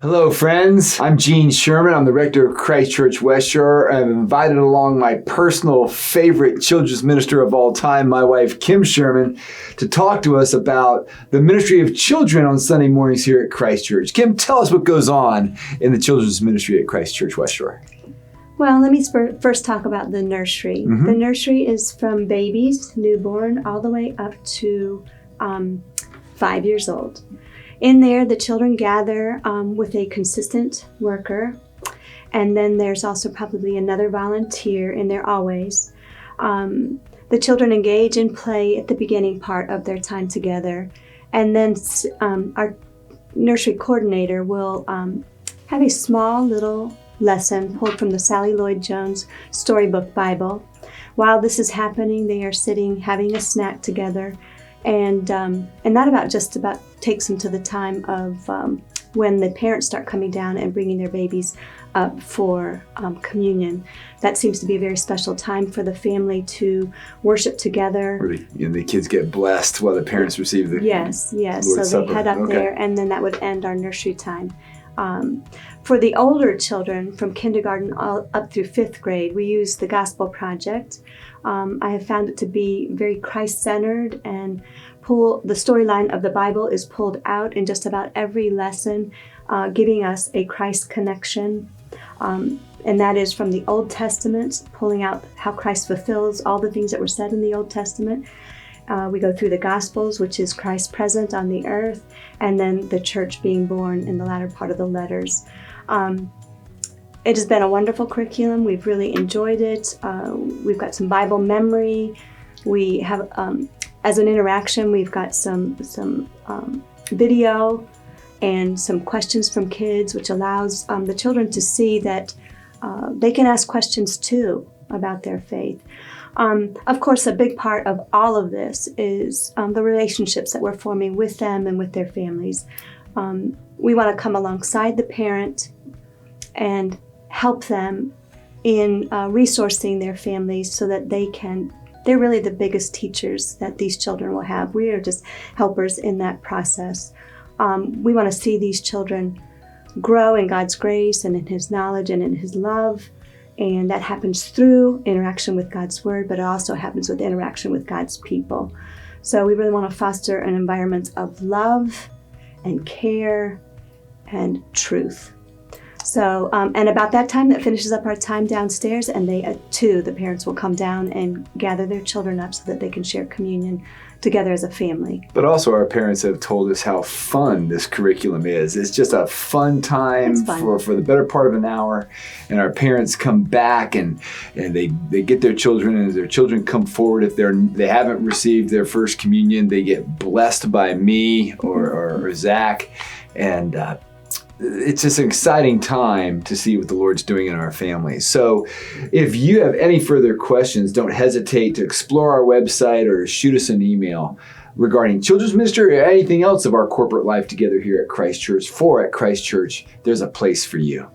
Hello, friends. I'm Gene Sherman. I'm the rector of Christ Church West Shore. I've invited along my personal favorite children's minister of all time, my wife, Kim Sherman, to talk to us about the ministry of children on Sunday mornings here at Christ Church. Kim, tell us what goes on in the children's ministry at Christ Church West Shore. Well, let me first talk about the nursery. Mm-hmm. The nursery is from babies, newborn, all the way up to 5 years old. In there, the children gather with a consistent worker, and then there's also probably another volunteer in there always. The children engage and play at the beginning part of their time together, and then our nursery coordinator will have a small little lesson pulled from the Sally Lloyd Jones Storybook Bible. While this is happening, they are sitting having a snack together, and that just about takes them to the time of when the parents start coming down and bringing their babies up for communion. That seems to be a very special time for the family to worship together. Where the kids get blessed while the parents receive the Yes. Lord's So Supper. They head up there, and then that would end our nursery time. For the older children, from kindergarten up through 5th grade, we use the Gospel Project. I have found it to be very Christ-centered, and the storyline of the Bible is pulled out in just about every lesson, giving us a Christ connection. And that is from the Old Testament, pulling out how Christ fulfills all the things that were said in the Old Testament. We go through the Gospels, which is Christ present on the earth, and then the church being born in the latter part of the letters. It has been a wonderful curriculum. We've really enjoyed it. We've got some Bible memory. We have, as an interaction, we've got some video and some questions from kids, which allows the children to see that they can ask questions too about their faith. Of course, a big part of all of this is the relationships that we're forming with them and with their families. We want to come alongside the parent and help them in resourcing their families so that they're really the biggest teachers that these children will have. We are just helpers in that process. We want to see these children grow in God's grace and in His knowledge and in His love. And that happens through interaction with God's Word, but it also happens with interaction with God's people. So we really want to foster an environment of love and care and truth. So, and about that time, that finishes up our time downstairs, and the parents will come down and gather their children up so that they can share communion together as a family. But also our parents have told us how fun this curriculum is. It's just a fun time for the better part of an hour. And our parents come back and they get their children, and as their children come forward, if they haven't received their first communion, they get blessed by me or Zach. And it's just an exciting time to see what the Lord's doing in our families. So if you have any further questions, don't hesitate to explore our website or shoot us an email regarding children's ministry or anything else of our corporate life together here at Christ Church. At Christ Church, there's a place for you.